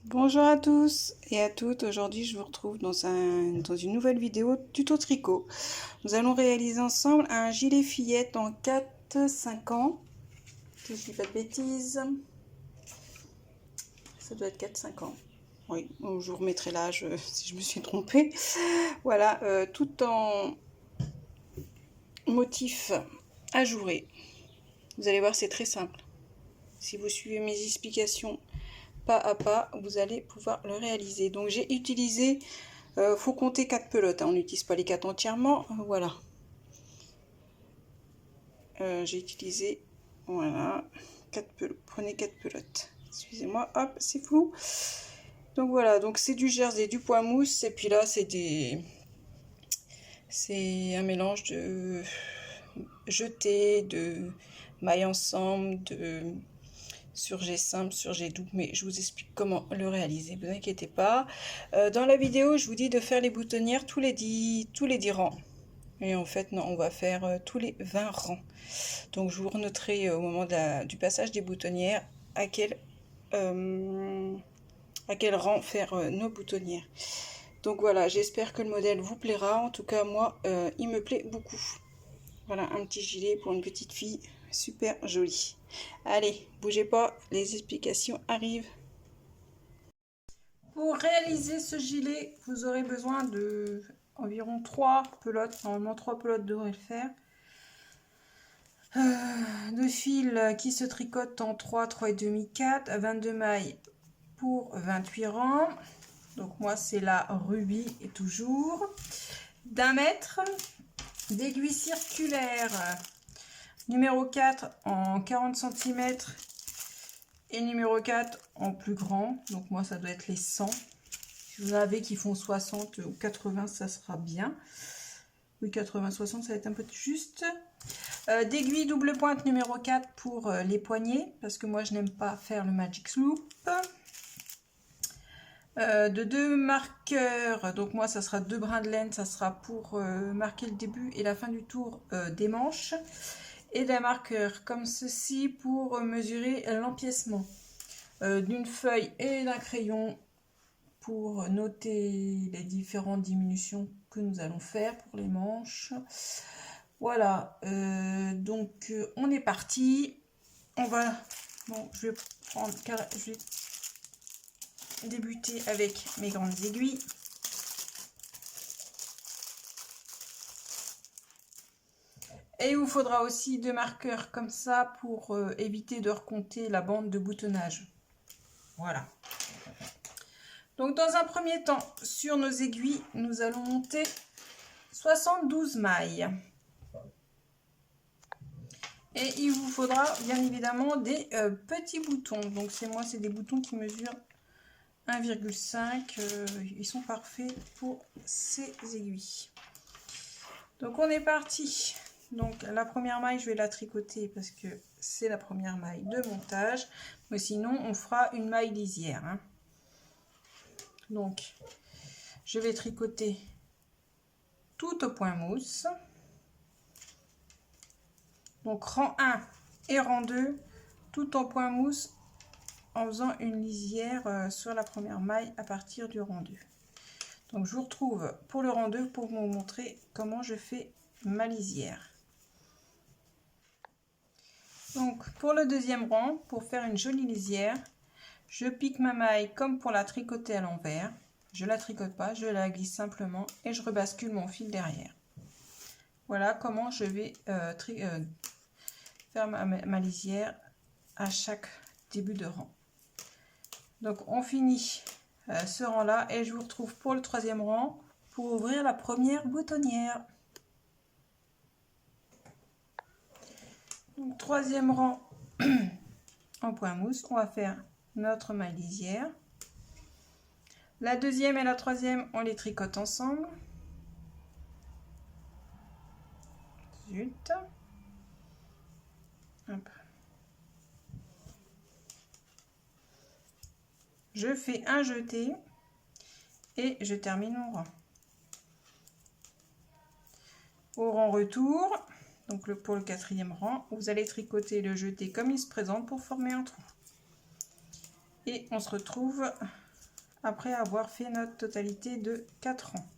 Bonjour à tous et à toutes, aujourd'hui je vous retrouve dans une nouvelle vidéo tuto tricot. Nous allons réaliser ensemble un gilet fillette en 4-5 ans, si je ne dis pas de bêtises, ça doit être 4-5 ans, oui, je vous remettrai l'âge si je me suis trompée. Voilà, tout en motif ajouré. Vous allez voir, c'est très simple. Si vous suivez mes explications pas à pas, vous allez pouvoir le réaliser. Donc j'ai utilisé, faut compter 4 pelotes, hein. On n'utilise pas les 4 entièrement, voilà. J'ai utilisé, voilà, 4 pelotes. Prenez 4 pelotes. Excusez-moi, hop, c'est flou. Donc voilà, donc c'est du jersey, du point mousse, et puis là c'est un mélange de jeté, de mailles ensemble, de surjet simple, surjet doux, mais je vous explique comment le réaliser, ne vous inquiétez pas. Dans la vidéo, je vous dis de faire les boutonnières tous les 10 rangs. Et en fait, non, on va faire tous les 20 rangs. Donc, je vous renoterai au moment du passage des boutonnières à quel rang faire nos boutonnières. Donc voilà, j'espère que le modèle vous plaira. En tout cas, moi, il me plaît beaucoup. Voilà, un petit gilet pour une petite fille, super joli. Allez, bougez pas, les explications arrivent. Pour réaliser ce gilet, vous aurez besoin de environ 3 pelotes. Normalement, 3 pelotes devraient le faire. De fil qui se tricote en 3, 3,5, 4, 22 mailles pour 28 rangs. Donc moi, c'est la rubis et toujours. D'1 mètre. D'aiguille circulaire numéro 4 en 40 cm et numéro 4 en plus grand. Donc moi, ça doit être les 100. Si vous en avez qui font 60 ou 80, ça sera bien. Oui, 80, 60, ça va être un peu juste. D'aiguille double pointe numéro 4 pour les poignets, parce que moi, je n'aime pas faire le magic loop. De 2 marqueurs, donc moi, ça sera 2 brins de laine, ça sera pour marquer le début et la fin du tour des manches. Et d'un marqueur comme ceci pour mesurer l'empiècement d'une feuille et d'un crayon pour noter les différentes diminutions que nous allons faire pour les manches. Voilà, donc on est parti. On va, bon, je vais débuter avec mes grandes aiguilles. Et il vous faudra aussi 2 marqueurs comme ça pour éviter de recompter la bande de boutonnage. Voilà. Donc dans un premier temps, sur nos aiguilles, nous allons monter 72 mailles. Et il vous faudra bien évidemment des petits boutons. Donc c'est des boutons qui mesurent 1,5. Ils sont parfaits pour ces aiguilles. Donc on est parti. Donc la première maille, je vais la tricoter parce que c'est la première maille de montage. Mais sinon, on fera une maille lisière, hein. Donc, je vais tricoter tout au point mousse. Donc, rang 1 et rang 2, tout en point mousse en faisant une lisière sur la première maille à partir du rang 2. Donc, je vous retrouve pour le rang 2 pour vous montrer comment je fais ma lisière. Donc, pour le deuxième rang, pour faire une jolie lisière, je pique ma maille comme pour la tricoter à l'envers. Je la tricote pas, je la glisse simplement et je rebascule mon fil derrière. Voilà comment je vais faire ma lisière à chaque début de rang. Donc on finit ce rang là et je vous retrouve pour le troisième rang pour ouvrir la première boutonnière. Donc troisième rang en point mousse, on va faire notre maille lisière. La deuxième et la troisième, on les tricote ensemble. Zut. Hop. Je fais un jeté et je termine mon rang. Au rang retour, donc pour le quatrième rang, vous allez tricoter le jeté comme il se présente pour former un trou. Et on se retrouve après avoir fait notre totalité de 4 rangs.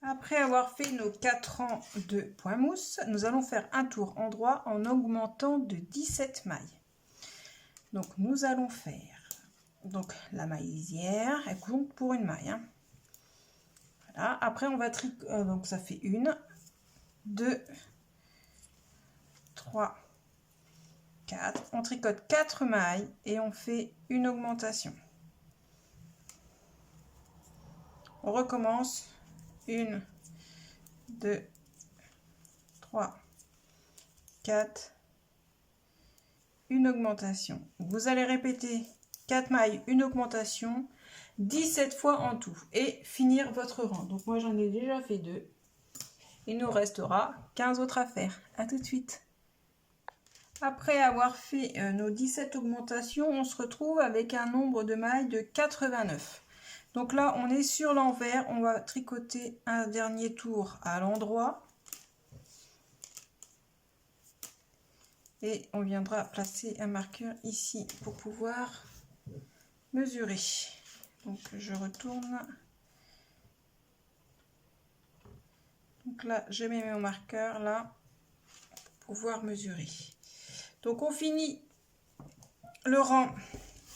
Après avoir fait nos 4 rangs de point mousse, nous allons faire un tour en droit en augmentant de 17 mailles. Donc nous allons faire la maille lisière, elle compte pour une maille. Hein. Voilà. Après on va tricoter, donc ça fait 1, 2, 3, 4. On tricote 4 mailles et on fait une augmentation. On recommence. 1, 2, 3, 4, une augmentation. Vous allez répéter 4 mailles, une augmentation, 17 fois en tout et finir votre rang. Donc moi j'en ai déjà fait 2. Il nous restera 15 autres à faire. À tout de suite. Après avoir fait nos 17 augmentations, on se retrouve avec un nombre de mailles de 89. Donc là, on est sur l'envers. On va tricoter un dernier tour à l'endroit. Et on viendra placer un marqueur ici pour pouvoir mesurer. Donc je retourne. Donc là, je mets mon marqueur là pour pouvoir mesurer. Donc on finit le rang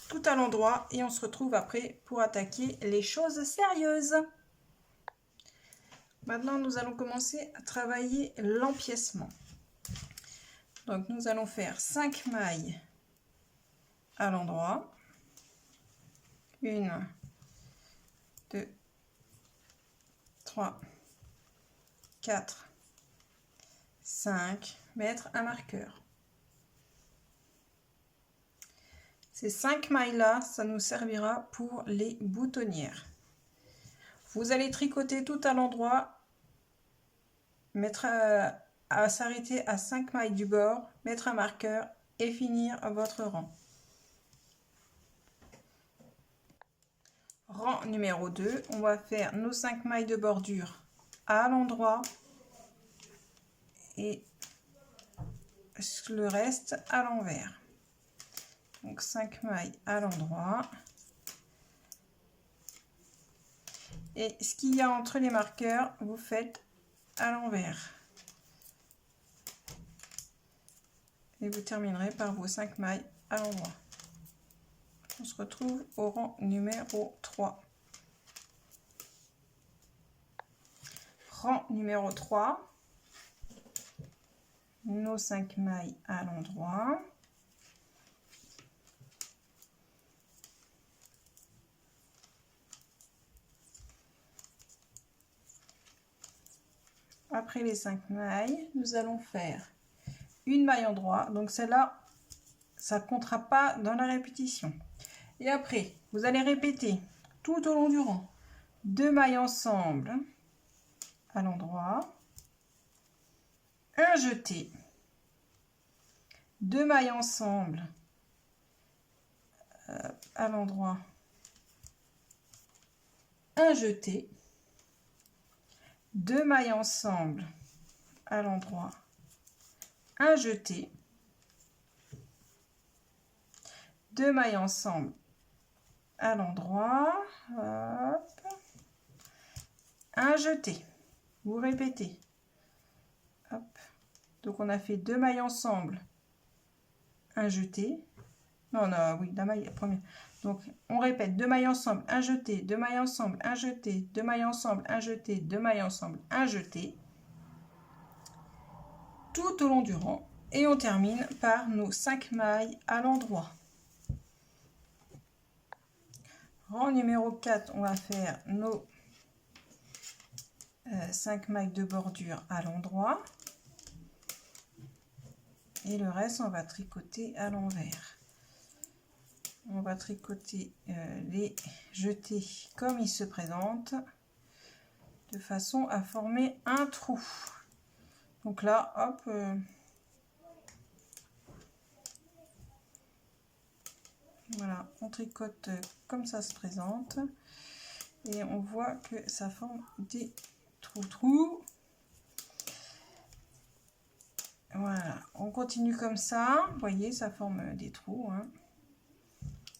tout à l'endroit et on se retrouve après pour attaquer les choses sérieuses. Maintenant, nous allons commencer à travailler l'empiècement. Donc nous allons faire 5 mailles à l'endroit. 1, 2, 3, 4, 5, mettre un marqueur. Ces 5 mailles là, ça nous servira pour les boutonnières. Vous allez tricoter tout à l'endroit, mettre à s'arrêter à 5 mailles du bord, mettre un marqueur et finir votre rang. Rang numéro 2, on va faire nos 5 mailles de bordure à l'endroit et le reste à l'envers. Donc 5 mailles à l'endroit. Et ce qu'il y a entre les marqueurs, vous faites à l'envers. Et vous terminerez par vos 5 mailles à l'endroit. On se retrouve au rang numéro 3. Rang numéro 3. Nos 5 mailles à l'endroit. Après les 5 mailles, nous allons faire une maille en droit. Donc celle-là, ça ne comptera pas dans la répétition. Et après, vous allez répéter tout au long du rang 2 mailles ensemble à l'endroit, un jeté, 2 mailles ensemble à l'endroit, un jeté, 2 mailles ensemble à l'endroit, un jeté, 2 mailles ensemble à l'endroit, un jeté. Vous répétez. Hop. Donc on a fait 2 mailles ensemble, un jeté. Non, non, oui, la maille première. Donc on répète 2 mailles ensemble, un jeté, 2 mailles ensemble, un jeté, 2 mailles ensemble, un jeté, 2 mailles ensemble, un jeté. Tout au long du rang. Et on termine par nos 5 mailles à l'endroit. Rang numéro 4, on va faire nos 5 mailles de bordure à l'endroit. Et le reste, on va tricoter à l'envers. On va tricoter les jetés comme ils se présentent, de façon à former un trou. Donc là, hop, voilà, on tricote comme ça se présente. Et on voit que ça forme des trous. Voilà, on continue comme ça. Vous voyez, ça forme des trous. Hein.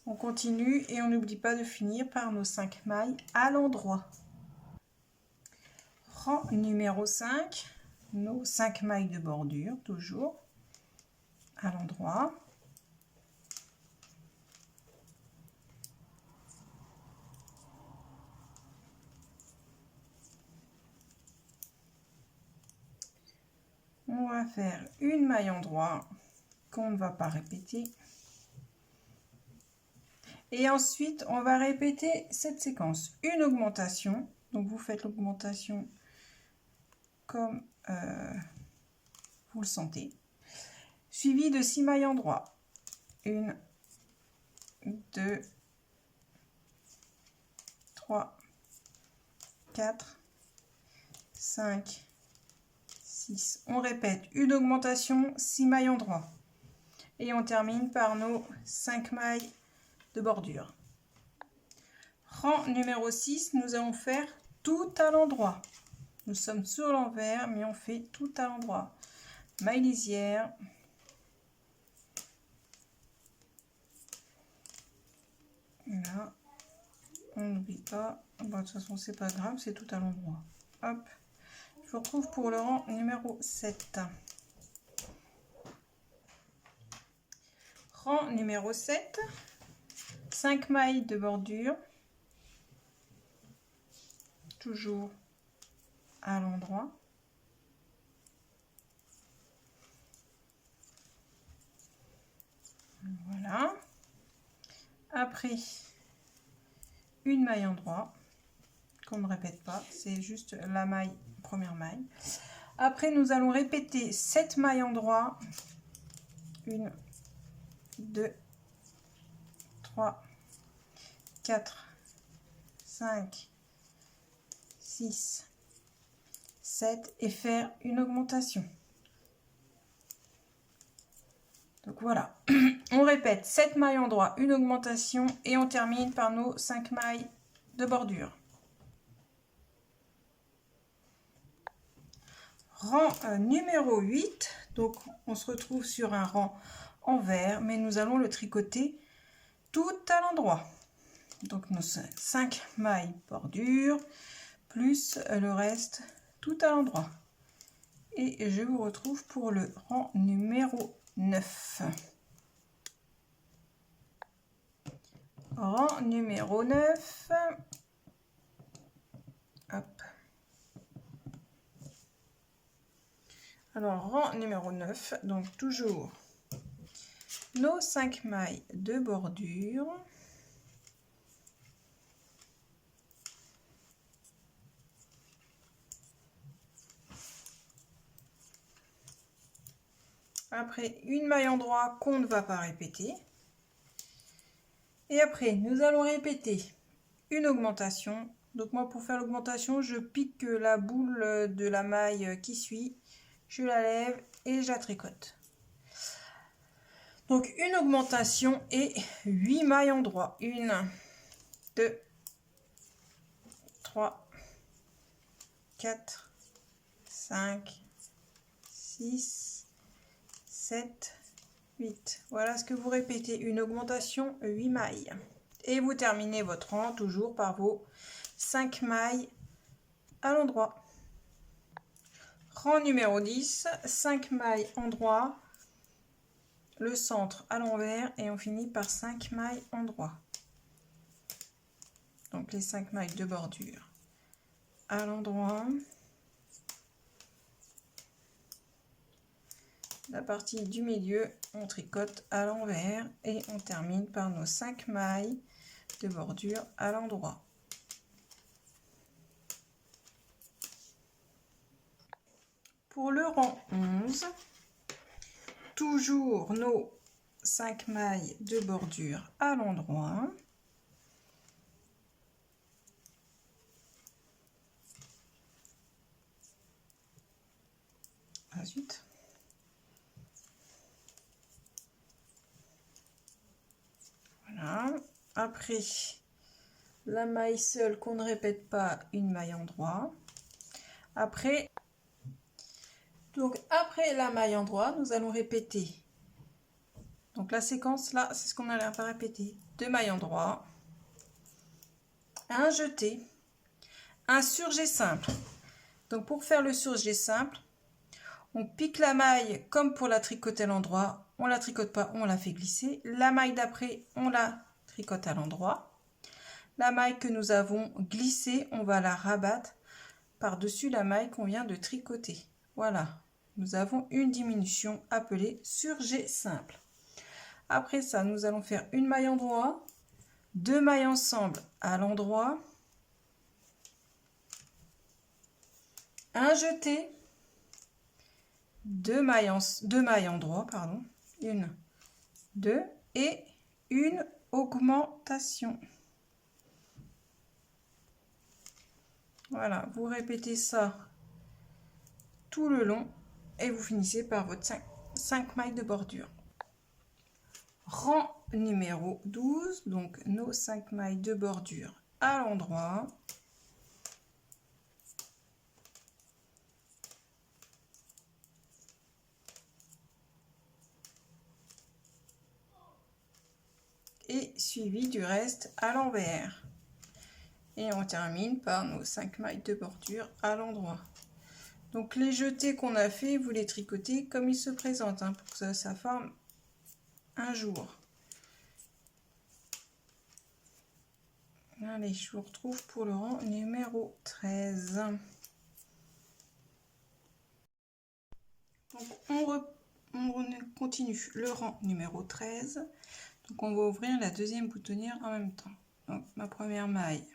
On continue et on n'oublie pas de finir par nos 5 mailles à l'endroit. Rang numéro 5, nos 5 mailles de bordure, toujours à l'endroit. On va faire une maille endroit qu'on ne va pas répéter. Et ensuite, on va répéter cette séquence. Une augmentation. Donc, vous faites l'augmentation comme vous le sentez. Suivi de 6 mailles endroit. 1, 2, 3, 4, 5, 6. On répète une augmentation, 6 mailles endroit. Et on termine par nos 5 mailles de bordure. Rang numéro 6, nous allons faire tout à l'endroit. Nous sommes sur l'envers, mais on fait tout à l'endroit. Maille lisière. Là, on n'oublie pas. Bon, de toute façon, c'est pas grave, c'est tout à l'endroit. Hop. Je vous retrouve pour le rang numéro 7. Rang numéro 7. 5 mailles de bordure. Toujours à l'endroit. Voilà. Après, une maille endroit, qu'on ne répète pas, c'est juste la maille, première maille. Après, nous allons répéter 7 mailles endroit. 1, 2, 3, 4, 5, 6, 7 et faire une augmentation. Donc voilà, on répète 7 mailles endroit, une augmentation et on termine par nos 5 mailles de bordure. Rang numéro 8, donc on se retrouve sur un rang envers, mais nous allons le tricoter tout à l'endroit. Donc nos 5 mailles bordure, plus le reste tout à l'endroit. Et je vous retrouve pour le rang numéro 9. Rang numéro 9. Hop. Alors, rang numéro 9, donc toujours nos 5 mailles de bordure. Après, une maille endroit qu'on ne va pas répéter. Et après, nous allons répéter une augmentation. Donc moi, pour faire l'augmentation, je pique la boule de la maille qui suit. Je la lève et je la tricote. Donc une augmentation et 8 mailles endroit. 1, 2, 3, 4, 5, 6, 7, 8. Voilà ce que vous répétez, une augmentation 8 mailles. Et vous terminez votre rang toujours par vos 5 mailles à l'endroit. Rang numéro 10, 5 mailles endroit, le centre à l'envers et on finit par 5 mailles endroit. Donc les 5 mailles de bordure à l'endroit. La partie du milieu, on tricote à l'envers et on termine par nos 5 mailles de bordure à l'endroit. Pour le rang 11, toujours nos 5 mailles de bordure à l'endroit. Ensuite, voilà. Après, la maille seule qu'on ne répète pas, une maille endroit. Après, donc après la maille endroit, nous allons répéter Donc la séquence là, c'est ce qu'on va répéter. 2 mailles endroits, un jeté, un surjet simple. Donc pour faire le surjet simple, on pique la maille comme pour la tricoter à l'endroit. On la tricote pas, on la fait glisser. La maille d'après, on la tricote à l'endroit. La maille que nous avons glissée, on va la rabattre par-dessus la maille qu'on vient de tricoter. Voilà, nous avons une diminution appelée surjet simple. Après ça, nous allons faire une maille endroit, 2 mailles ensemble à l'endroit, un jeté, 2 mailles endroit, pardon, 1, 2 et une augmentation. Voilà, vous répétez ça tout le long et vous finissez par votre 5 mailles de bordure. Rang numéro 12, donc nos 5 mailles de bordure à l'endroit. Et suivi du reste à l'envers. Et on termine par nos 5 mailles de bordure à l'endroit. Donc les jetés qu'on a fait, vous les tricotez comme ils se présentent, hein, pour que ça forme un jour. Allez, je vous retrouve pour le rang numéro 13. Donc on continue le rang numéro 13. Donc on va ouvrir la deuxième boutonnière en même temps. Donc ma première maille,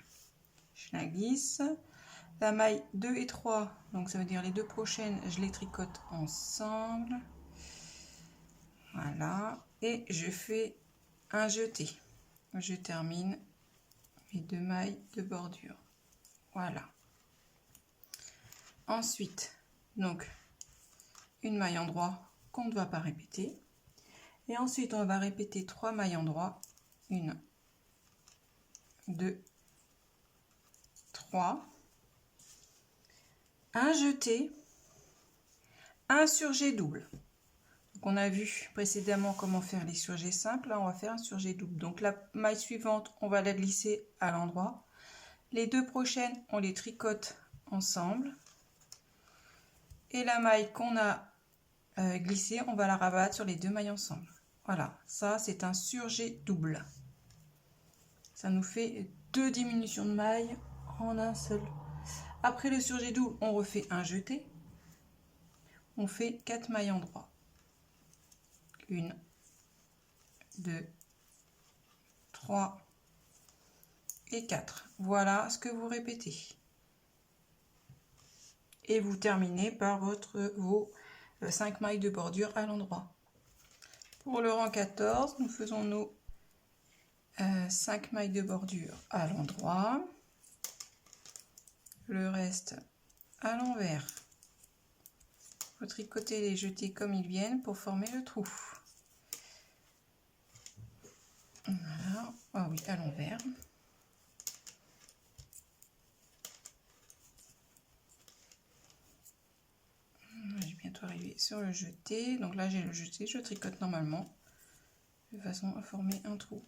je la glisse. La maille 2 et 3, donc ça veut dire les deux prochaines, je les tricote ensemble. Voilà. Et je fais un jeté. Je termine mes 2 mailles de bordure. Voilà. Ensuite, donc, une maille endroit qu'on ne va pas répéter. Et ensuite, on va répéter 3 mailles endroit. 1, 2, 3. Un jeté, un surjet double. Donc on a vu précédemment comment faire les surjets simples. Là, on va faire un surjet double. Donc la maille suivante, on va la glisser à l'endroit. Les deux prochaines, on les tricote ensemble. Et la maille qu'on a glissée, on va la rabattre sur les 2 mailles ensemble. Voilà, ça c'est un surjet double. Ça nous fait 2 diminutions de mailles en un seul. Après le surjet double, on refait un jeté. On fait 4 mailles endroit. 1, 2, 3 et 4. Voilà ce que vous répétez. Et vous terminez par vos 5 mailles de bordure à l'endroit. Pour le rang 14, nous faisons nos 5 mailles de bordure à l'endroit. Le reste à l'envers. Vous tricotez les jetés comme ils viennent pour former le trou. Voilà. Ah oui, à l'envers. Je vais bientôt arriver sur le jeté. Donc là, j'ai le jeté. Je tricote normalement de façon à former un trou.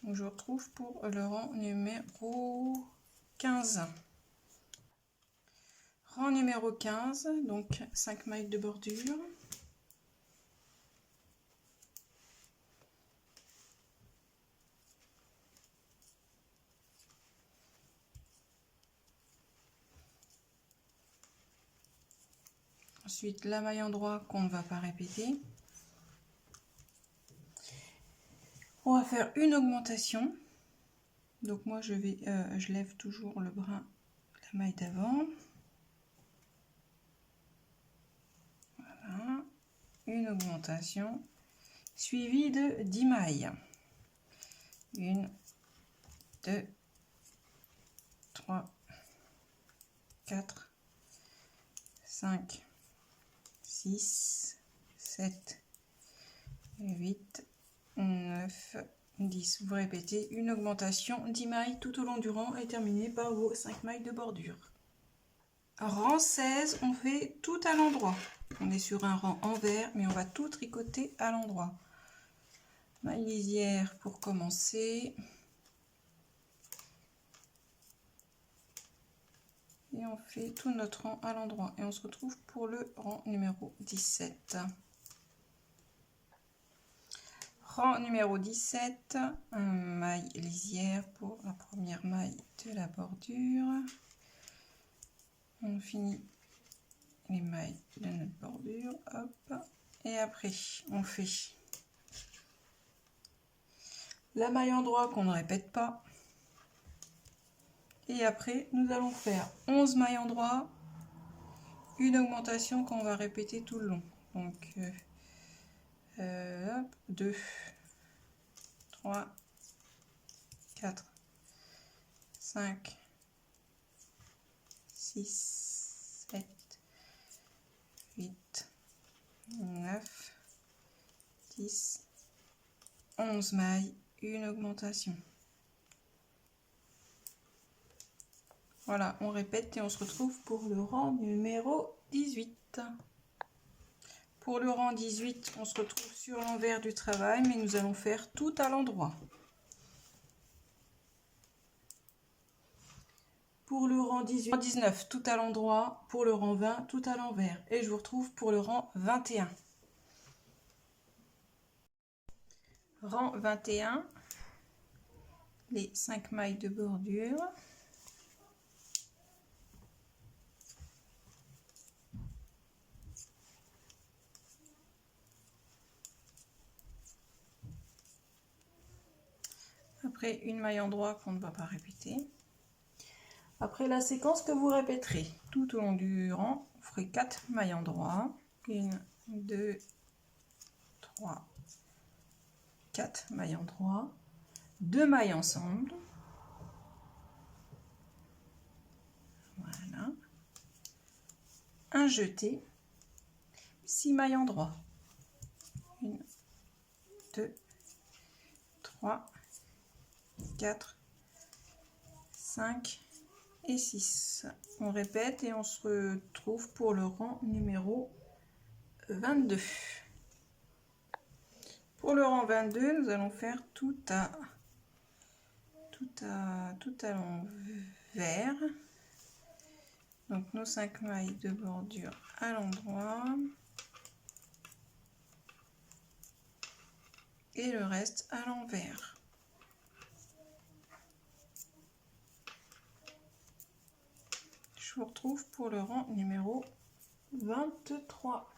Donc je vous retrouve pour le rang numéro 15. Rang numéro 15, donc 5 mailles de bordure. Ensuite, la maille endroit qu'on ne va pas répéter. On va faire une augmentation. Donc moi, je lève toujours le brin de la maille d'avant. Voilà. Une augmentation suivie de 10 mailles. 1, 2, 3, 4, 5, 6, 7, 8, 9, 10. Vous répétez une augmentation 10 mailles tout au long du rang et terminez par vos 5 mailles de bordure. Rang 16, on fait tout à l'endroit. On est sur un rang envers, mais on va tout tricoter à l'endroit. Maille lisière pour commencer. Et on fait tout notre rang à l'endroit. Et on se retrouve pour le rang numéro 17. Rang numéro 17, maille lisière pour la première maille de la bordure. On finit les mailles de notre bordure, hop, et après on fait la maille en droit qu'on ne répète pas, et après nous allons faire 11 mailles en droit, une augmentation qu'on va répéter tout le long. Donc 2, 3, 4, 5, 6, 7, 8, 9, 10, 11 mailles, une augmentation. Voilà, on répète et on se retrouve pour le rang numéro 18. Pour le rang 18, on se retrouve sur l'envers du travail, mais nous allons faire tout à l'endroit. Pour le rang 18, 19, tout à l'endroit. Pour le rang 20, tout à l'envers. Et je vous retrouve pour le rang 21. Rang 21, les 5 mailles de bordure. Après une maille en droit qu'on ne va pas répéter. Après la séquence que vous répéterez tout au long du rang, vous ferez 4 mailles en droit. 1, 2, 3, 4 mailles en droit. 2 mailles ensemble. Voilà. Un jeté. 6 mailles en droit. 1, 2, 3, 4, 5 et 6. On répète et on se retrouve pour le rang numéro 22. Pour le rang 22, nous allons faire tout à l'envers. Donc nos 5 mailles de bordure à l'endroit. Et le reste à l'envers. Je vous retrouve pour le rang numéro 23.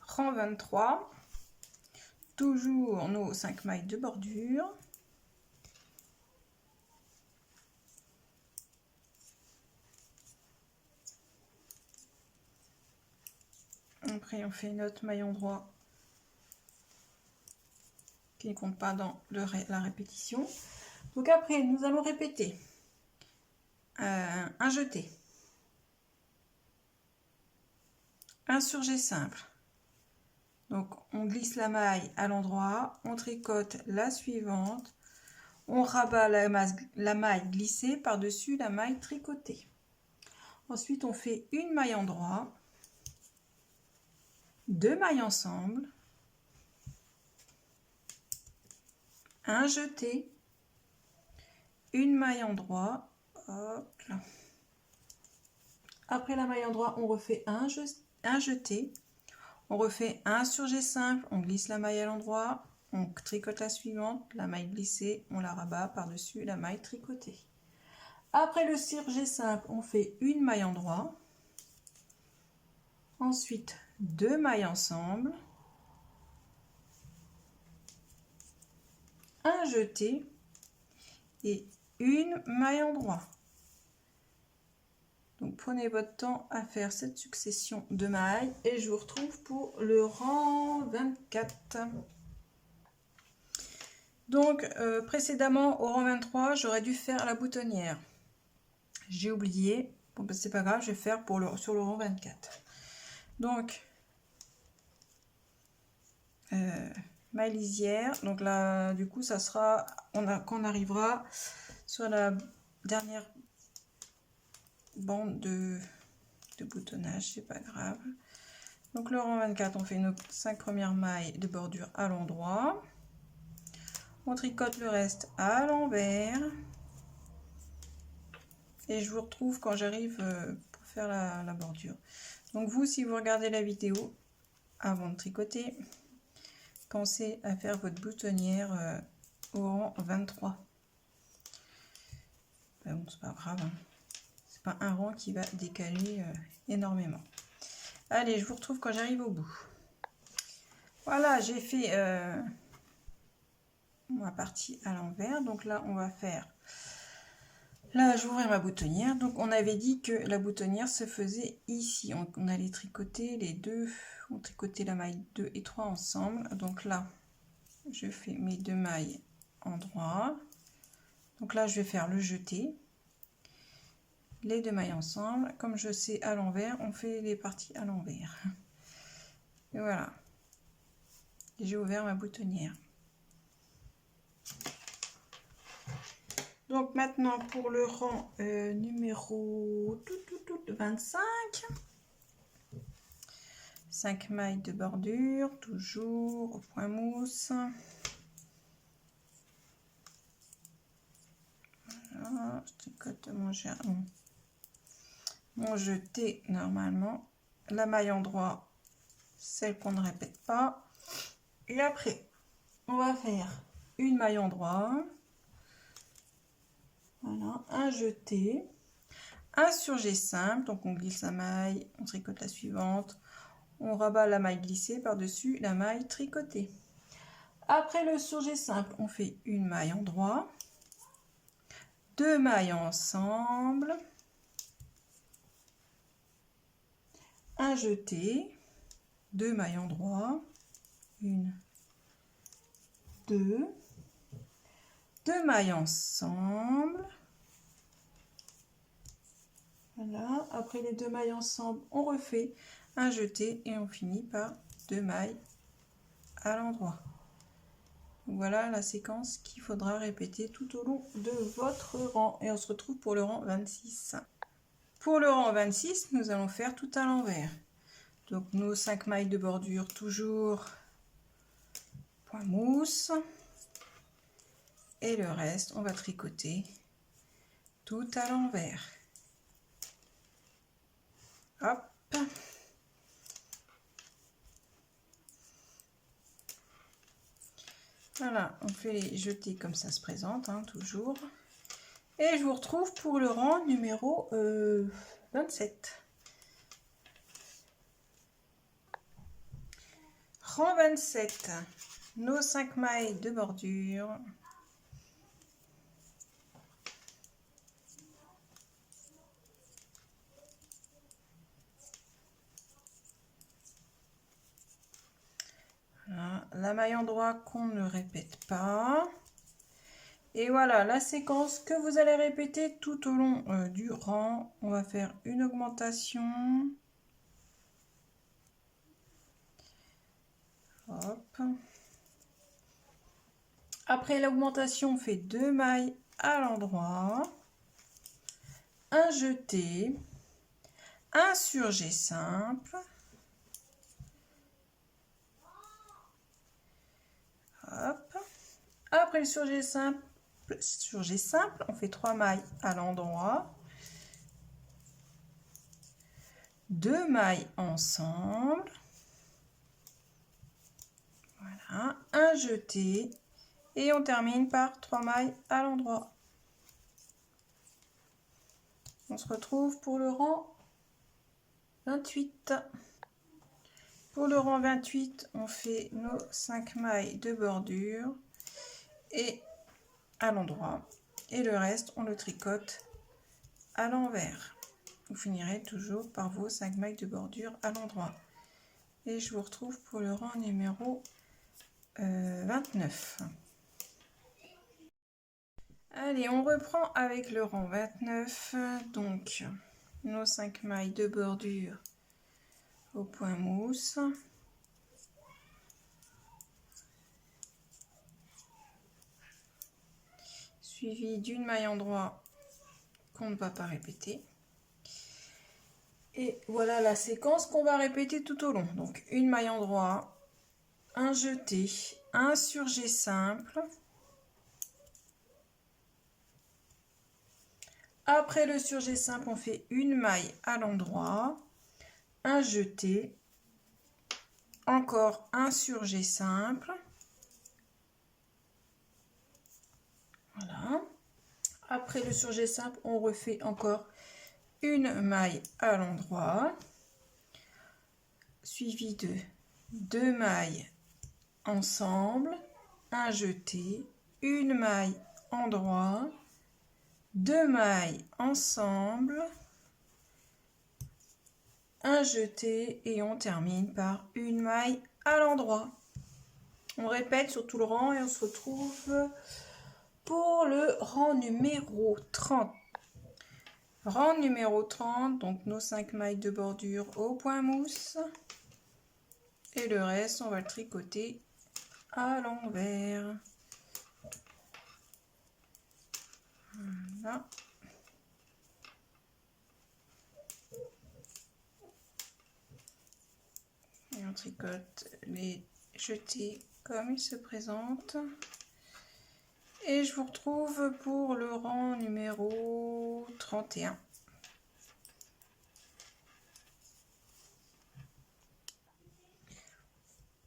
Rang 23, toujours nos 5 mailles de bordure. Après on fait notre maille en droit qui ne compte pas dans la répétition. Donc après nous allons répéter un jeté, un surjet simple. Donc on glisse la maille à l'endroit, on tricote la suivante, on rabat la maille glissée par-dessus la maille tricotée. Ensuite on fait une maille en droit, 2 mailles ensemble, un jeté, une maille en droit, hop là. Après la maille en droit, on refait un jeté, on refait un surjet simple, on glisse la maille à l'endroit, on tricote la suivante, la maille glissée, on la rabat par-dessus la maille tricotée. Après le surjet simple, on fait une maille en droit, ensuite 2 mailles ensemble, un jeté et une maille en droit. Donc prenez votre temps à faire cette succession de mailles et je vous retrouve pour le rang 24. Donc précédemment au rang 23, j'aurais dû faire la boutonnière. J'ai oublié. Bon ben, c'est pas grave, je vais faire sur le rang 24. Donc maille lisière. Donc là du coup ça sera quand on arrivera sur la dernière bande de boutonnage, c'est pas grave. Donc le rang 24, on fait nos 5 premières mailles de bordure à l'endroit. On tricote le reste à l'envers. Et je vous retrouve quand j'arrive pour faire la bordure. Donc vous, si vous regardez la vidéo, avant de tricoter, pensez à faire votre boutonnière au rang 23. Ben bon, c'est pas grave, hein. C'est pas un rang qui va décaler énormément. Allez, je vous retrouve quand j'arrive au bout. Voilà, j'ai fait ma partie à l'envers. Donc là, on va faire... Là, je vais ouvrir ma boutonnière. Donc, on avait dit que la boutonnière se faisait ici. On allait tricoter les deux. On tricotait la maille 2 et 3 ensemble. Donc là, je fais mes 2 mailles en droit. Donc là, je vais faire le jeté. Les 2 mailles ensemble. Comme je sais à l'envers, on fait les parties à l'envers. Et voilà. J'ai ouvert ma boutonnière. Donc maintenant pour le rang numéro 25. 5 mailles de bordure, toujours au point mousse. Voilà, je tricote mon jeté normalement. La maille en droit, celle qu'on ne répète pas. Et après, on va faire une maille en droit. Voilà, un jeté. Un surjet simple, donc on glisse la maille, on tricote la suivante. On rabat la maille glissée par-dessus la maille tricotée. Après le surjet simple, on fait une maille en droit. 2 mailles ensemble. Un jeté. 2 mailles en droit. 1, 2. 2 mailles ensemble. Voilà. Après les 2 mailles ensemble, on refait un jeté et on finit par 2 mailles à l'endroit. Voilà la séquence qu'il faudra répéter tout au long de votre rang. Et on se retrouve pour le rang 26. Pour le rang 26, nous allons faire tout à l'envers. Donc nos 5 mailles de bordure, toujours point mousse. Et le reste, on va tricoter tout à l'envers. Hop. Voilà, on fait les jetés comme ça se présente, hein, toujours. Et je vous retrouve pour le rang numéro 27. Rang 27, nos 5 mailles de bordure. Voilà, la maille en droit qu'on ne répète pas. Et voilà la séquence que vous allez répéter tout au long du rang. On va faire une augmentation. Hop. Après l'augmentation, on fait 2 mailles à l'endroit. Un jeté. Un surjet simple. Hop. Après le surjet simple, on fait 3 mailles à l'endroit. 2 mailles ensemble. Voilà, un jeté. Et on termine par 3 mailles à l'endroit. On se retrouve pour le rang 28. Pour le rang 28, on fait nos 5 mailles de bordure et à l'endroit. Et le reste, on le tricote à l'envers. Vous finirez toujours par vos 5 mailles de bordure à l'endroit. Et je vous retrouve pour le rang numéro 29. Allez, on reprend avec le rang 29. Donc, nos 5 mailles de bordure au point mousse. Suivi d'une maille en droit qu'on ne va pas répéter. Et voilà la séquence qu'on va répéter tout au long. Donc une maille endroit, un jeté, un surjet simple. Après le surjet simple, on fait une maille à l'endroit, un jeté, encore un surjet simple. Voilà. Après le surjet simple, on refait encore une maille à l'endroit, suivi de 2 mailles ensemble, un jeté, une maille endroit, 2 mailles ensemble, un jeté et on termine par une maille à l'endroit. On répète sur tout le rang et on se retrouve pour le rang numéro 30. Rang numéro 30, donc nos 5 mailles de bordure au point mousse. Et le reste, on va le tricoter à l'envers. Voilà. Et on tricote les jetés comme ils se présentent. Et je vous retrouve pour le rang numéro 31.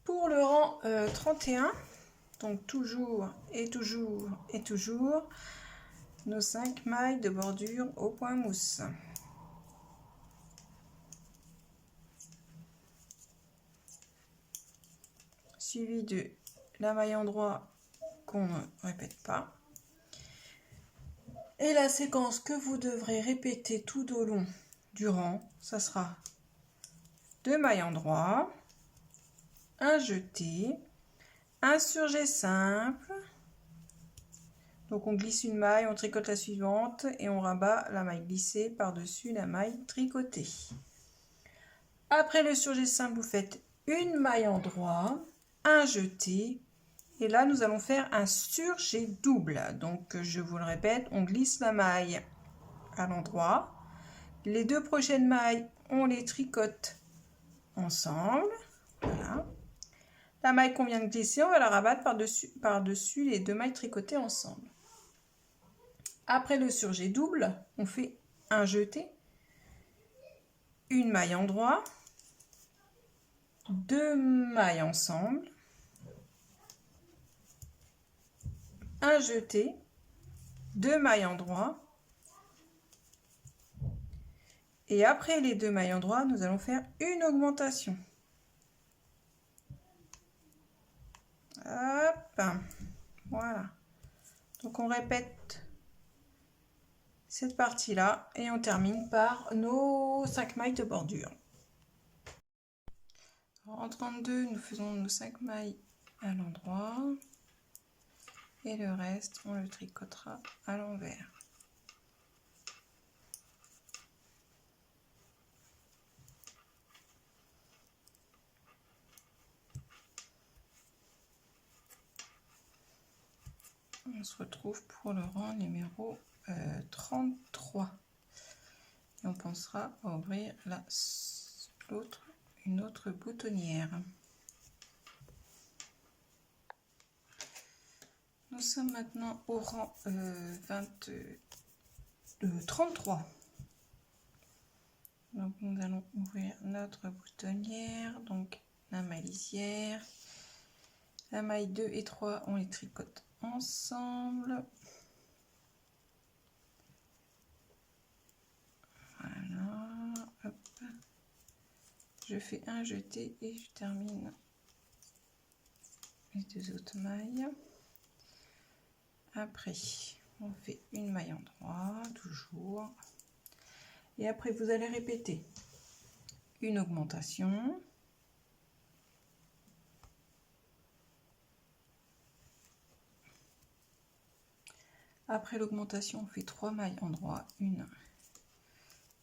Pour le rang 31, donc toujours et toujours et toujours, nos 5 mailles de bordure au point mousse. Suivi de la maille endroit qu'on ne répète pas. Et la séquence que vous devrez répéter tout au long du rang, ça sera 2 mailles endroit, un jeté, un surjet simple. Donc on glisse une maille, on tricote la suivante et on rabat la maille glissée par-dessus la maille tricotée. Après le surjet simple, vous faites une maille endroit, un jeté. Et là, nous allons faire un surjet double. Donc, je vous le répète, on glisse la maille à l'endroit. Les 2 prochaines mailles, on les tricote ensemble. Voilà. La maille qu'on vient de glisser, on va la rabattre par-dessus les 2 mailles tricotées ensemble. Après le surjet double, on fait un jeté, une maille endroit, 2 mailles ensemble, un jeté, 2 mailles endroit. Et après les 2 mailles endroit, nous allons faire une augmentation. Hop, voilà. Donc on répète cette partie-là et on termine par nos 5 mailles de bordure. En 32, nous faisons nos 5 mailles à l'endroit et le reste, on le tricotera à l'envers. On se retrouve pour le rang numéro 33. Et on pensera à ouvrir une autre boutonnière. Nous sommes maintenant au rang 33. Donc nous allons ouvrir notre boutonnière, donc la maille lisière, la maille 2 et 3, on les tricote ensemble. Voilà, hop. Je fais un jeté et je termine les 2 autres mailles. Après, on fait une maille endroit, toujours. Et après, vous allez répéter une augmentation. Après l'augmentation, on fait 3 mailles endroit. 1,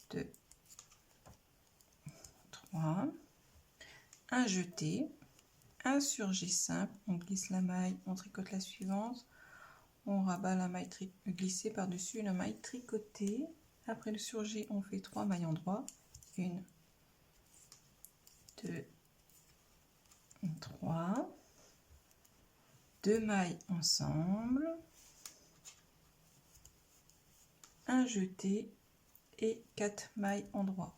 2, 3. Un jeté, un surjet simple. On glisse la maille, on tricote la suivante. On rabat la maille glissée par-dessus la maille tricotée. Après le surjet, on fait 3 mailles en droit. 1, 2, 3. 2 mailles ensemble. Un jeté et 4 mailles en droit.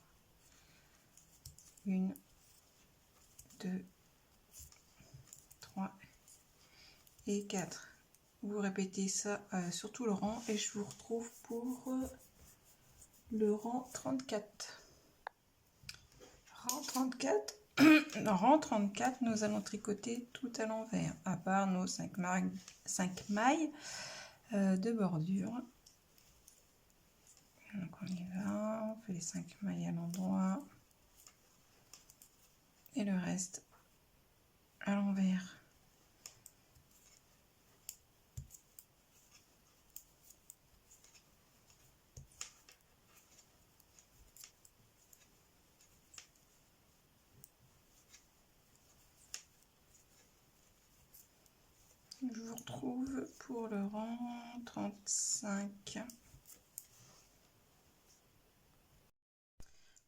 1, 2, 3 et 4. Vous répétez ça sur tout le rang et je vous retrouve pour le rang 34. Rang 34, rang 34, nous allons tricoter tout à l'envers, à part nos 5 mailles de bordure. Donc on y va, on fait les 5 mailles à l'endroit et le reste à l'envers. Je vous retrouve pour le rang 35.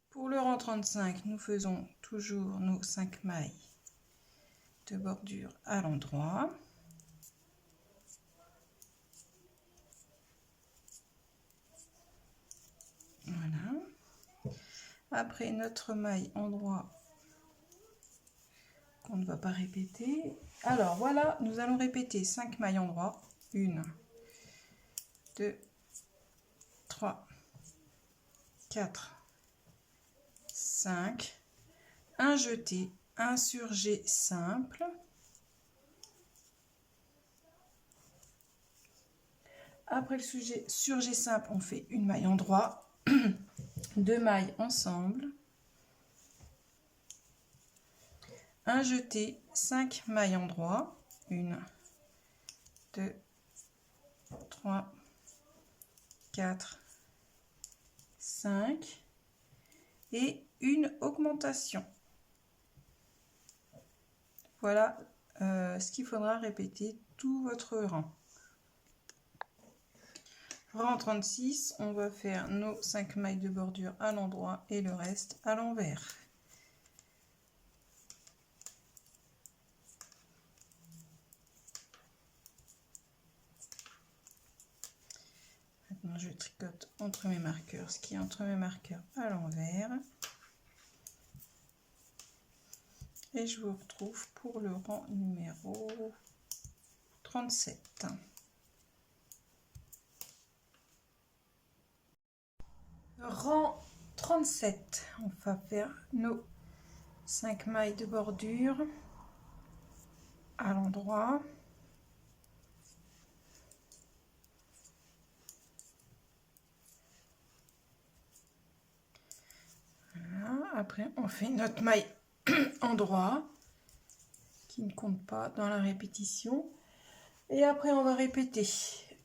Pour le rang 35, nous faisons toujours nos 5 mailles de bordure à l'endroit. Voilà. Après notre maille endroit qu'on ne va pas répéter. Alors voilà, nous allons répéter 5 mailles endroit. 1, 2, 3, 4, 5. Un jeté, un surjet simple. Après le surjet simple, on fait une maille endroit, 2 mailles ensemble. Un jeté, 5 mailles endroit. 1, 2, 3, 4, 5. Et une augmentation. Voilà ce qu'il faudra répéter tout votre rang. Rang 36, on va faire nos 5 mailles de bordure à l'endroit et le reste à l'envers. Maintenant, je tricote entre mes marqueurs, ce qui est entre mes marqueurs à l'envers. Et je vous retrouve pour le rang numéro 37. Rang 37, on va faire nos 5 mailles de bordure à l'endroit. Voilà. Après, on fait notre maille endroit qui ne compte pas dans la répétition. Et après, on va répéter 6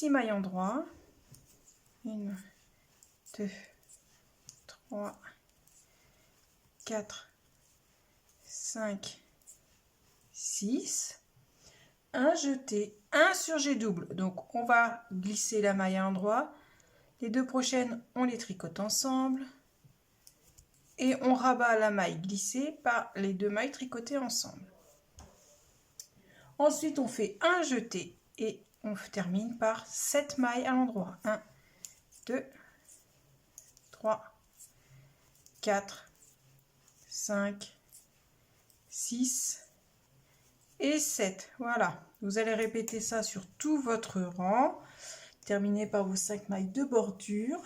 mailles endroit. 1, 2, 3, 4, 5, 6. Un jeté, un surjet double. Donc, on va glisser la maille à l'endroit. Les deux prochaines, on les tricote ensemble. Et on rabat la maille glissée par les 2 mailles tricotées ensemble. Ensuite, on fait un jeté et on termine par 7 mailles à l'endroit. 1, 2, 3, 4, 5, 6 et 7. Voilà, vous allez répéter ça sur tout votre rang. Terminez par vos 5 mailles de bordure.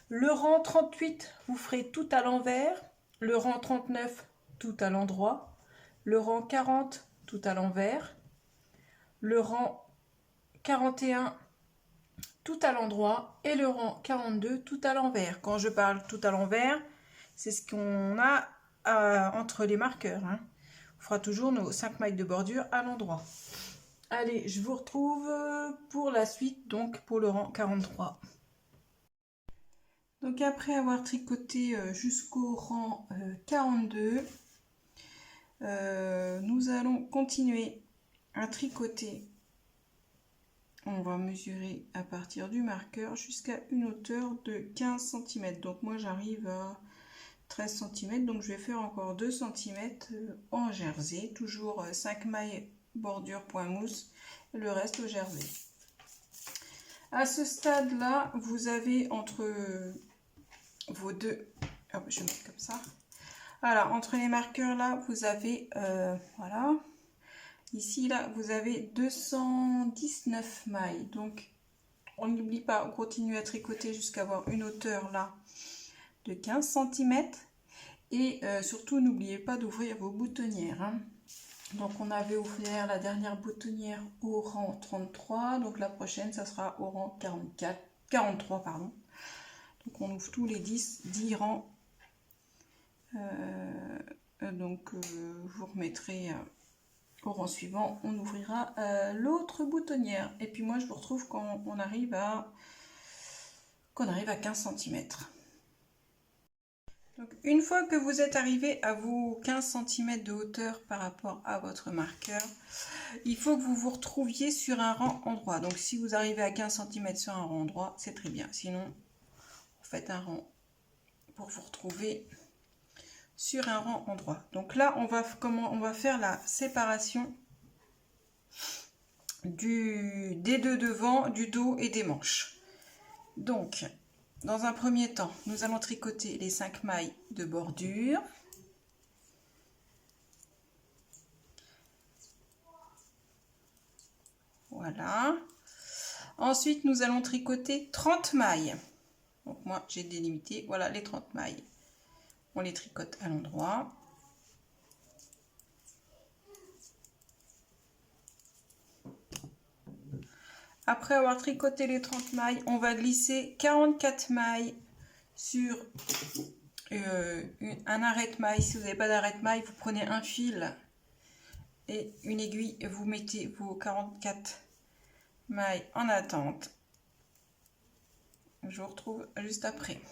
Le rang 38, vous ferez tout à l'envers. Le rang 39, tout à l'endroit. Le rang 40, tout à l'envers. Le rang 41, tout à l'endroit. Et le rang 42, tout à l'envers. Quand je parle tout à l'envers, c'est ce qu'on a entre les marqueurs. Hein. On fera toujours nos 5 mailles de bordure à l'endroit. Allez, je vous retrouve pour la suite, donc pour le rang 43. Donc après avoir tricoté jusqu'au rang 42, nous allons continuer à tricoter on va mesurer à partir du marqueur jusqu'à une hauteur de 15 cm. Donc moi j'arrive à 13 cm, donc je vais faire encore 2 cm en jersey, toujours 5 mailles bordure point mousse, et le reste au jersey. À ce stade là, vous avez entre vos deux, hop, je vais mettre comme ça, voilà, entre les marqueurs là, vous avez, voilà, ici là, vous avez 219 mailles, donc on n'oublie pas, on continue à tricoter jusqu'à avoir une hauteur là de 15 cm. Et surtout, n'oubliez pas d'ouvrir vos boutonnières. Hein. Donc, on avait ouvert la dernière boutonnière au rang 33. Donc, la prochaine, ça sera au rang 43. Pardon. Donc, on ouvre tous les 10 rangs. Vous remettrez au rang suivant. On ouvrira l'autre boutonnière. Et puis, moi, je vous retrouve quand on arrive à 15 cm. Donc, une fois que vous êtes arrivé à vos 15 cm de hauteur par rapport à votre marqueur, il faut que vous vous retrouviez sur un rang endroit. Donc si vous arrivez à 15 cm sur un rang endroit, c'est très bien. Sinon, vous faites un rang pour vous retrouver sur un rang endroit. Donc là, on va faire la séparation des deux devants, du dos et des manches. Donc, dans un premier temps, nous allons tricoter les 5 mailles de bordure. Voilà. Ensuite, nous allons tricoter 30 mailles. Donc moi, j'ai délimité. Voilà les 30 mailles. On les tricote à l'endroit. Après avoir tricoté les 30 mailles, on va glisser 44 mailles sur un arrête-maille. Si vous n'avez pas d'arrête-maille, vous prenez un fil et une aiguille et vous mettez vos 44 mailles en attente. Je vous retrouve juste après. Donc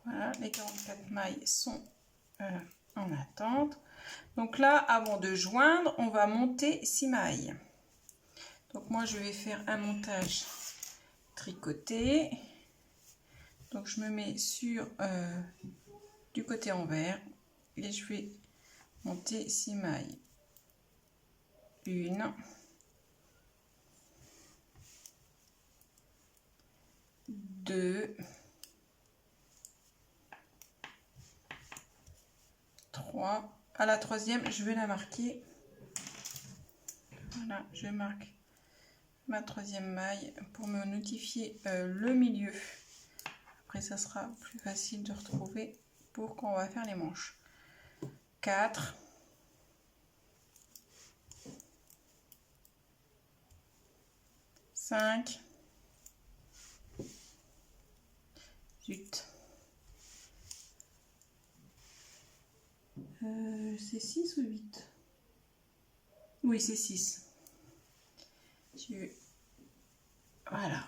voilà, les 44 mailles sont en attente. Donc là, avant de joindre, on va monter 6 mailles. Donc moi, je vais faire un montage tricoté. Donc je me mets sur du côté envers et je vais monter 6 mailles. 1, 2, 3. À la troisième, je vais la marquer. Voilà, je marque ma troisième maille pour me notifier le milieu. Après, ça sera plus facile de retrouver pour quand on va faire les manches. 4. 5. 8. C'est 6 ou 8? Oui, c'est 6. Voilà.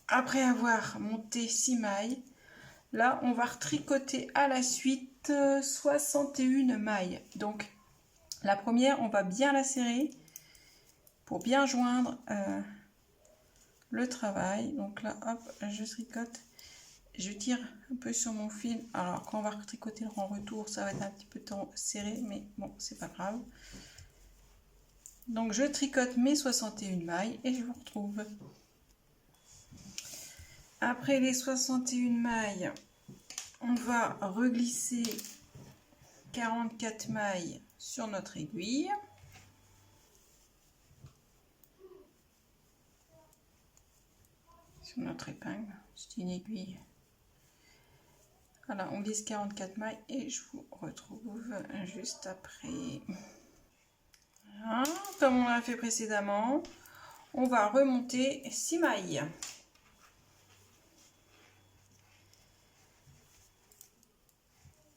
Après avoir monté 6 mailles, là, on va retricoter à la suite 61 mailles. Donc, la première, on va bien la serrer pour bien joindre le travail. Donc là, hop, je tricote. Je tire un peu sur mon fil. Alors, quand on va tricoter en retour, ça va être un petit peu serré, mais bon, c'est pas grave. Donc, je tricote mes 61 mailles et je vous retrouve. Après les 61 mailles, on va reglisser 44 mailles sur notre aiguille. Sur notre épingle, c'est une aiguille. Voilà, on glisse 44 mailles et je vous retrouve juste après. Voilà, comme on l'a fait précédemment, on va remonter 6 mailles.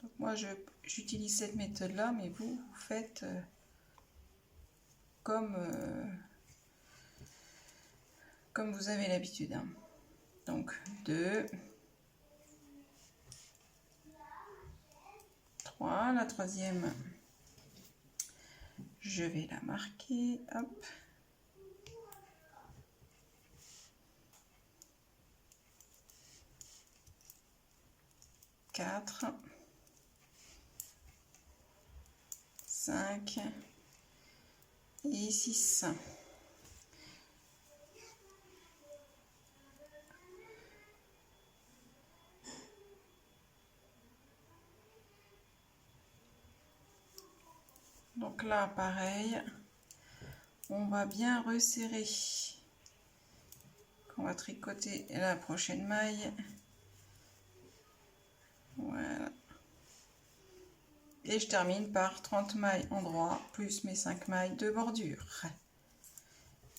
Donc moi, j'utilise cette méthode-là, mais vous faites comme vous avez l'habitude. Hein. Donc 2, 3, la troisième, je vais la marquer, hop. 4, 5 et 6. Donc là, pareil, on va bien resserrer. On va tricoter la prochaine maille. Voilà. Et je termine par 30 mailles en droit, plus mes 5 mailles de bordure.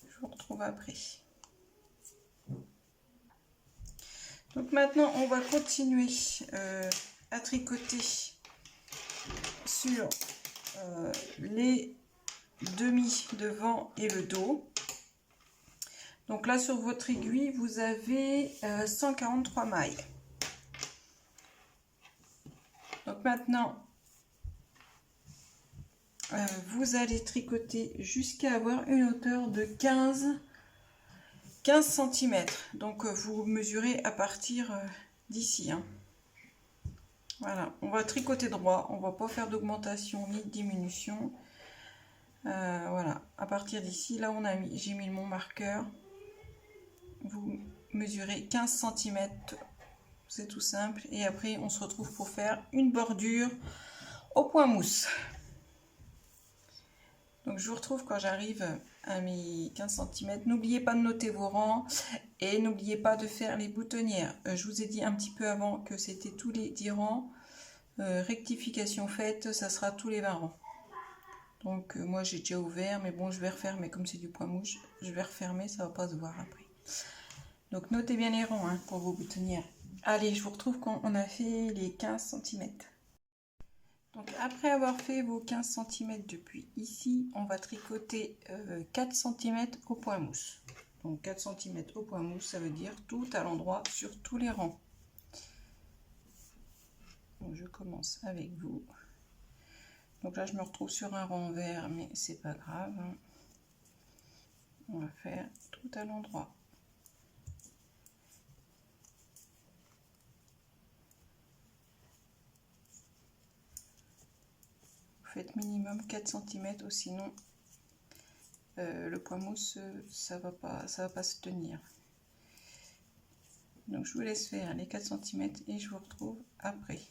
Je vous retrouve après. Donc maintenant, on va continuer à tricoter sur les demi devant et le dos. Donc là, sur votre aiguille, vous avez 143 mailles. Donc maintenant, vous allez tricoter jusqu'à avoir une hauteur de 15 cm. Donc vous mesurez à partir d'ici. Hein. Voilà, on va tricoter droit, on va pas faire d'augmentation ni de diminution. Voilà, à partir d'ici, là j'ai mis mon marqueur. Vous mesurez 15 cm, c'est tout simple. Et après, on se retrouve pour faire une bordure au point mousse. Donc je vous retrouve quand j'arrive à mes 15 cm. N'oubliez pas de noter vos rangs et n'oubliez pas de faire les boutonnières. Je vous ai dit un petit peu avant que c'était tous les 10 rangs. Rectification faite, ça sera tous les 20 rangs. Donc moi j'ai déjà ouvert, mais bon je vais refermer comme c'est du point mouche. Je vais refermer, ça va pas se voir après. Donc notez bien les rangs hein, pour vos boutonnières. Allez, je vous retrouve quand on a fait les 15 cm. Donc après avoir fait vos 15 cm depuis ici, on va tricoter 4 cm au point mousse. Donc 4 cm au point mousse, ça veut dire tout à l'endroit sur tous les rangs. Donc je commence avec vous. Donc là je me retrouve sur un rang vert, mais c'est pas grave. On va faire tout à l'endroit. Faites minimum 4 cm ou sinon le point mousse ça va pas se tenir. Donc je vous laisse faire les 4 cm et je vous retrouve après.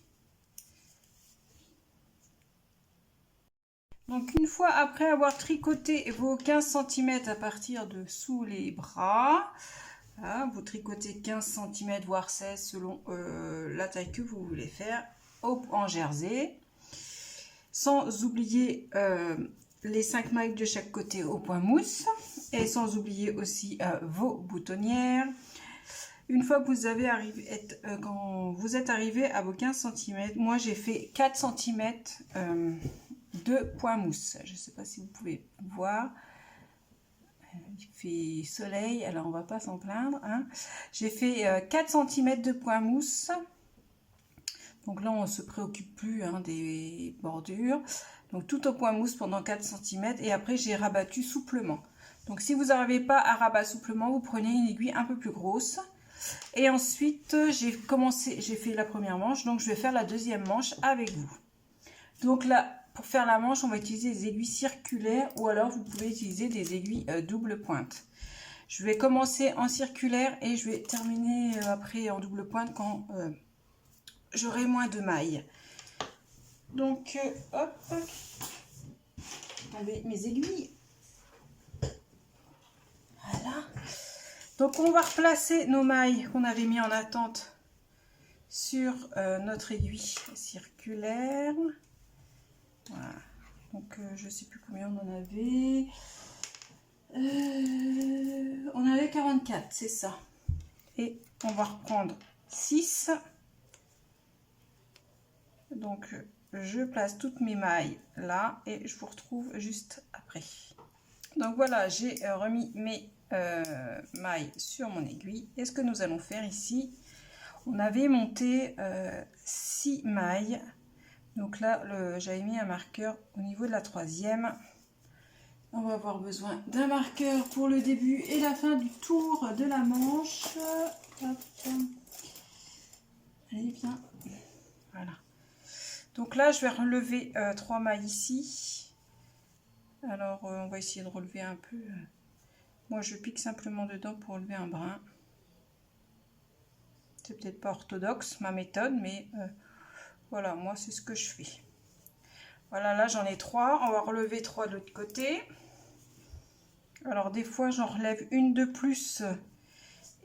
Donc une fois après avoir tricoté vos 15 cm à partir de sous les bras, voilà, vous tricotez 15 cm voire 16 selon la taille que vous voulez faire en jersey. Sans oublier les 5 mailles de chaque côté au point mousse et sans oublier aussi vos boutonnières. Une fois que vous avez quand vous êtes arrivé à vos 15 cm, moi j'ai fait 4 cm de point mousse. Je ne sais pas si vous pouvez voir. Il fait soleil, alors on va pas s'en plaindre. Hein. J'ai fait 4 cm de point mousse. Donc là, on ne se préoccupe plus hein, des bordures. Donc tout au point mousse pendant 4 cm et après j'ai rabattu souplement. Donc si vous n'arrivez pas à rabattre souplement, vous prenez une aiguille un peu plus grosse. Et ensuite, j'ai fait la première manche, donc je vais faire la deuxième manche avec vous. Donc là, pour faire la manche, on va utiliser des aiguilles circulaires ou alors vous pouvez utiliser des aiguilles double pointe. Je vais commencer en circulaire et je vais terminer après en double pointe quand j'aurai moins de mailles. Donc, hop, enlever mes aiguilles. Voilà. Donc, on va replacer nos mailles qu'on avait mis en attente sur notre aiguille circulaire. Voilà. Donc, je ne sais plus combien on en avait. On avait 44, c'est ça. Et on va reprendre 6. Donc, je place toutes mes mailles là et je vous retrouve juste après. Donc voilà, j'ai remis mes mailles sur mon aiguille. Et ce que nous allons faire ici, on avait monté 6 mailles. Donc là, j'avais mis un marqueur au niveau de la 3e. On va avoir besoin d'un marqueur pour le début et la fin du tour de la manche. Hop. Allez, viens. Voilà. Donc là, je vais relever 3 mailles ici. Alors, on va essayer de relever un peu. Moi, je pique simplement dedans pour relever un brin. C'est peut-être pas orthodoxe, ma méthode, mais voilà, moi, c'est ce que je fais. Voilà, là, j'en ai 3. On va relever 3 de l'autre côté. Alors, des fois, j'en relève une de plus.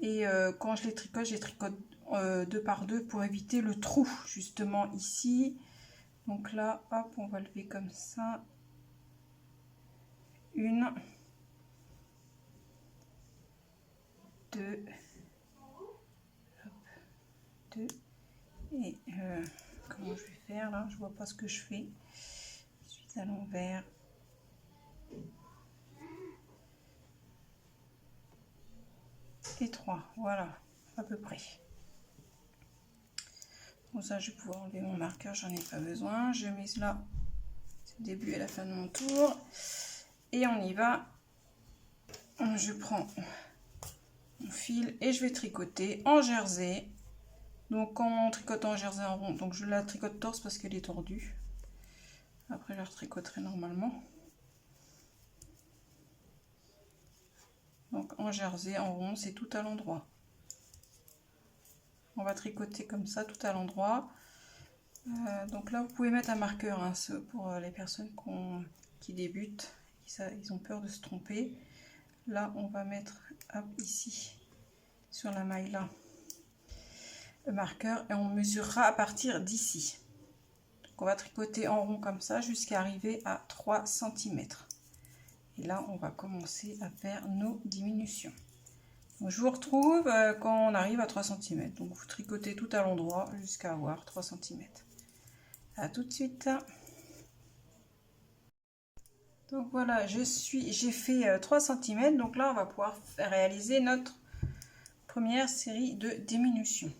Et quand je les tricote 2 par 2 pour éviter le trou, justement, ici. Donc là, hop, on va lever comme ça. Une. 2. 2. Et comment je vais faire là? Je vois pas ce que je fais. Je suis à l'envers. Et 3. Voilà, à peu près. Bon, ça, je vais pouvoir enlever mon marqueur, j'en ai pas besoin. Je mise là, c'est le début et la fin de mon tour. Et on y va. Je prends mon fil et je vais tricoter en jersey. Donc, quand on tricote en jersey en rond, donc je la tricote torse parce qu'elle est tordue. Après, je la retricoterai normalement. Donc, en jersey en rond, c'est tout à l'endroit. On va tricoter comme ça, tout à l'endroit. Donc là, vous pouvez mettre un marqueur hein, pour les personnes qui débutent. Ils ont peur de se tromper. Là, on va mettre hop, ici, sur la maille là, le marqueur. Et on mesurera à partir d'ici. On va tricoter en rond comme ça jusqu'à arriver à 3 cm. Et là, on va commencer à faire nos diminutions. Donc, je vous retrouve quand on arrive à 3 cm. Donc, vous tricotez tout à l'endroit jusqu'à avoir 3 cm. À tout de suite. Donc voilà, j'ai fait 3 cm. Donc là, on va pouvoir réaliser notre première série de diminutions.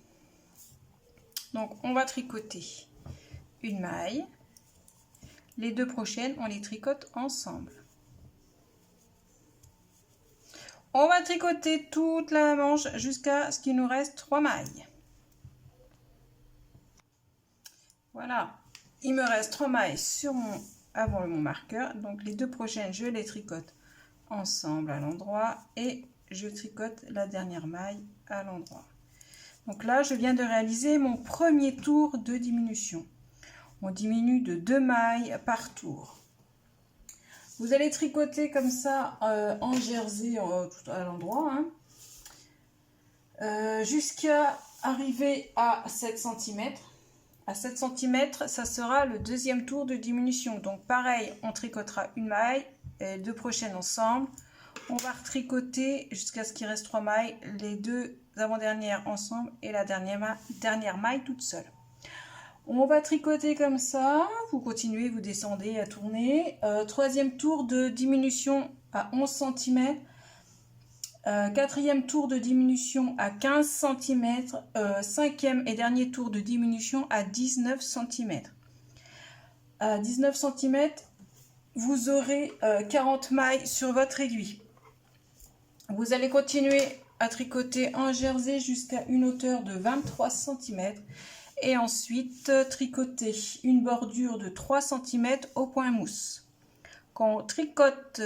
Donc, on va tricoter une maille. Les 2 prochaines, on les tricote ensemble. On va tricoter toute la manche jusqu'à ce qu'il nous reste 3 mailles. Voilà, il me reste 3 mailles sur avant mon marqueur. Donc les 2 prochaines, je les tricote ensemble à l'endroit et je tricote la dernière maille à l'endroit. Donc là, je viens de réaliser mon premier tour de diminution. On diminue de 2 mailles par tour. Vous allez tricoter comme ça en jersey tout à l'endroit, hein, jusqu'à arriver à 7 cm. À 7 cm, ça sera le deuxième tour de diminution. Donc pareil, on tricotera une maille, et 2 prochaines ensemble. On va retricoter jusqu'à ce qu'il reste 3 mailles, les 2 avant-dernières ensemble et la dernière maille toute seule. On va tricoter comme ça, vous continuez, vous descendez à tourner. Troisième tour de diminution à 11 cm. Quatrième tour de diminution à 15 cm. Cinquième et dernier tour de diminution à 19 cm. À 19 cm, vous aurez 40 mailles sur votre aiguille. Vous allez continuer à tricoter en jersey jusqu'à une hauteur de 23 cm. Et ensuite, tricoter une bordure de 3 cm au point mousse. Quand on tricote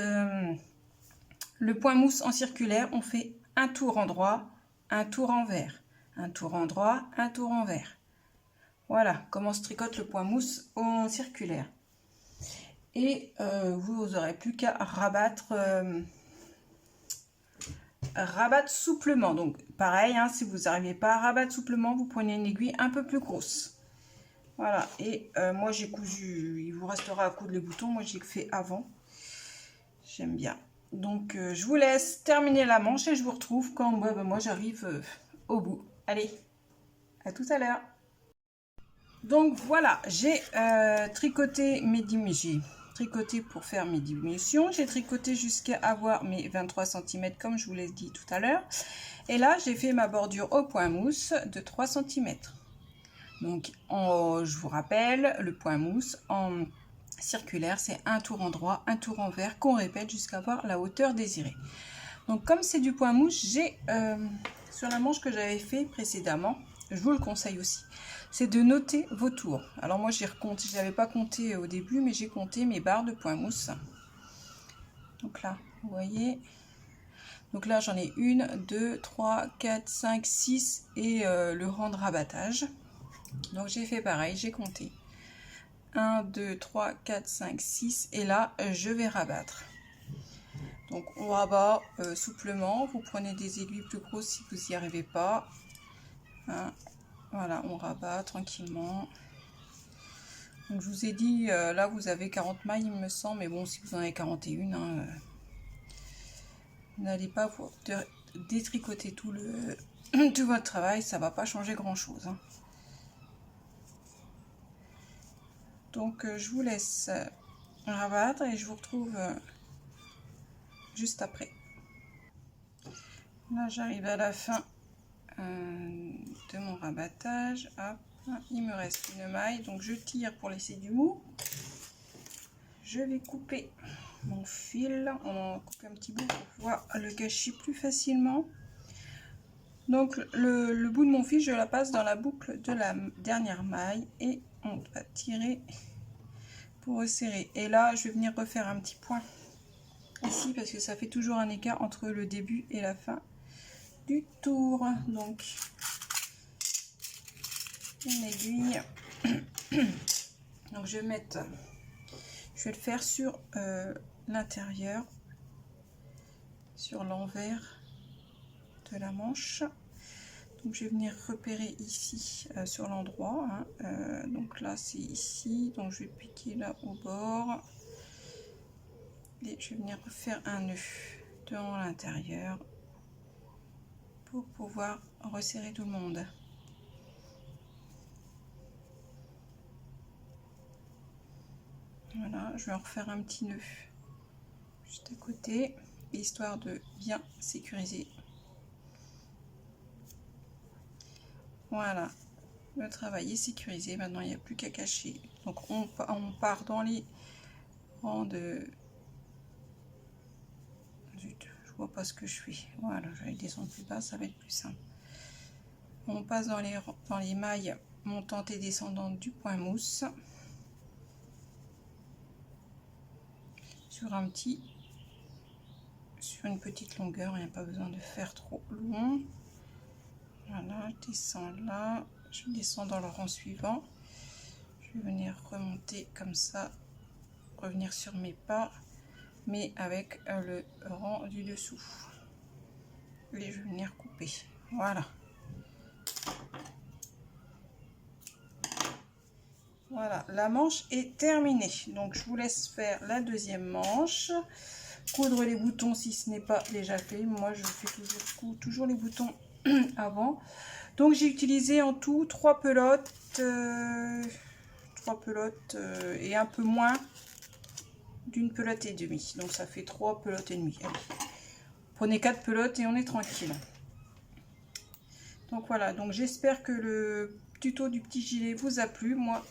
le point mousse en circulaire, on fait un tour en droit, un tour envers, un tour en droit, un tour envers. Voilà comment se tricote le point mousse en circulaire. Et vous n'aurez plus qu'à rabattre souplement. Donc pareil, hein, si vous n'arrivez pas à rabattre souplement, vous prenez une aiguille un peu plus grosse. Voilà, et moi j'ai cousu, il vous restera à coudre les boutons, moi j'ai fait avant. J'aime bien. Donc je vous laisse terminer la manche et je vous retrouve quand moi j'arrive au bout. Allez, à tout à l'heure. Donc voilà, j'ai tricoté mes diminutions. Tricoté pour faire mes diminutions, j'ai tricoté jusqu'à avoir mes 23 cm comme je vous l'ai dit tout à l'heure, et là j'ai fait ma bordure au point mousse de 3 cm. Donc je vous rappelle, le point mousse en circulaire, c'est un tour en droit, un tour envers qu'on répète jusqu'à avoir la hauteur désirée. Donc comme c'est du point mousse, j'ai sur la manche que j'avais fait précédemment, je vous le conseille aussi, c'est de noter vos tours. Alors moi j'ai recompté, je n'avais pas compté au début, mais j'ai compté mes barres de point mousse. Donc là, vous voyez, donc là j'en ai 1, 2, 3, 4, 5, 6 et le rang de rabattage. Donc j'ai fait pareil, j'ai compté 1, 2, 3, 4, 5, 6 et là je vais rabattre. Donc on rabat souplement, vous prenez des aiguilles plus grosses si vous n'y arrivez pas. Hein, voilà, on rabat tranquillement. Donc je vous ai dit, là vous avez 40 mailles il me semble, mais bon si vous en avez 41, hein, n'allez pas vous détricoter tout votre travail, ça va pas changer grand chose. Hein. Donc je vous laisse rabattre et je vous retrouve juste après. Là j'arrive à la fin de mon rabattage. Hop, il me reste une maille, donc je tire pour laisser du mou. Je vais couper mon fil, on coupe un petit bout pour pouvoir le cacher plus facilement. Donc le bout de mon fil, je la passe dans la boucle de la dernière maille et on va tirer pour resserrer. Et là, je vais venir refaire un petit point ici parce que ça fait toujours un écart entre le début et la fin du tour. Donc une aiguille. Donc je vais le faire sur l'intérieur, sur l'envers de la manche. Donc je vais venir repérer ici sur l'endroit. Hein. Donc là c'est ici, donc je vais piquer là au bord et je vais venir refaire un nœud dans l'intérieur pour pouvoir resserrer tout le monde. Voilà, je vais en refaire un petit nœud juste à côté, histoire de bien sécuriser. Voilà, le travail est sécurisé, maintenant il n'y a plus qu'à cacher. Donc on part dans les rangs de... Zut, je vois pas ce que je fais. Voilà, je vais descendre plus bas, ça va être plus simple. On passe dans les mailles montantes et descendantes du point mousse. Sur une petite longueur, il n'y a pas besoin de faire trop long. Voilà, je descends là, je descends dans le rang suivant. Je vais venir remonter comme ça, revenir sur mes pas, mais avec le rang du dessous. Et je vais venir couper. Voilà. Voilà, la manche est terminée. Donc je vous laisse faire la deuxième manche. Coudre les boutons si ce n'est pas déjà fait. Moi je fais toujours les boutons avant. Donc j'ai utilisé en tout 3 pelotes, et un peu moins d'une pelote et demie. Donc ça fait 3 pelotes et demie. Allez. Prenez 4 pelotes et on est tranquille. Donc voilà, donc j'espère que le tuto du petit gilet vous a plu. Moi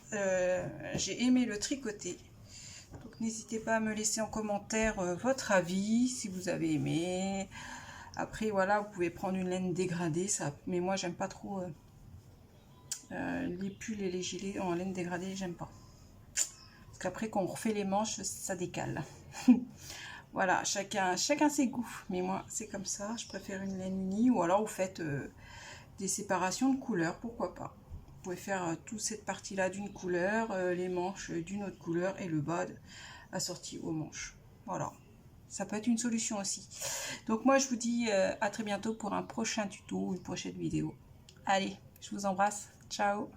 j'ai aimé le tricoter. Donc n'hésitez pas à me laisser en commentaire votre avis si vous avez aimé. Après voilà, vous pouvez prendre une laine dégradée, mais moi j'aime pas trop les pulls et les gilets en laine dégradée, j'aime pas. Parce qu'après quand on refait les manches, ça décale. Voilà, chacun ses goûts, mais moi c'est comme ça, je préfère une laine unie, ou alors vous faites des séparations de couleurs, pourquoi pas. Vous pouvez faire toute cette partie là d'une couleur, les manches d'une autre couleur et le bas assorti aux manches. Voilà, ça peut être une solution aussi. Donc moi je vous dis à très bientôt pour un prochain tuto ou une prochaine vidéo. Allez, je vous embrasse, ciao.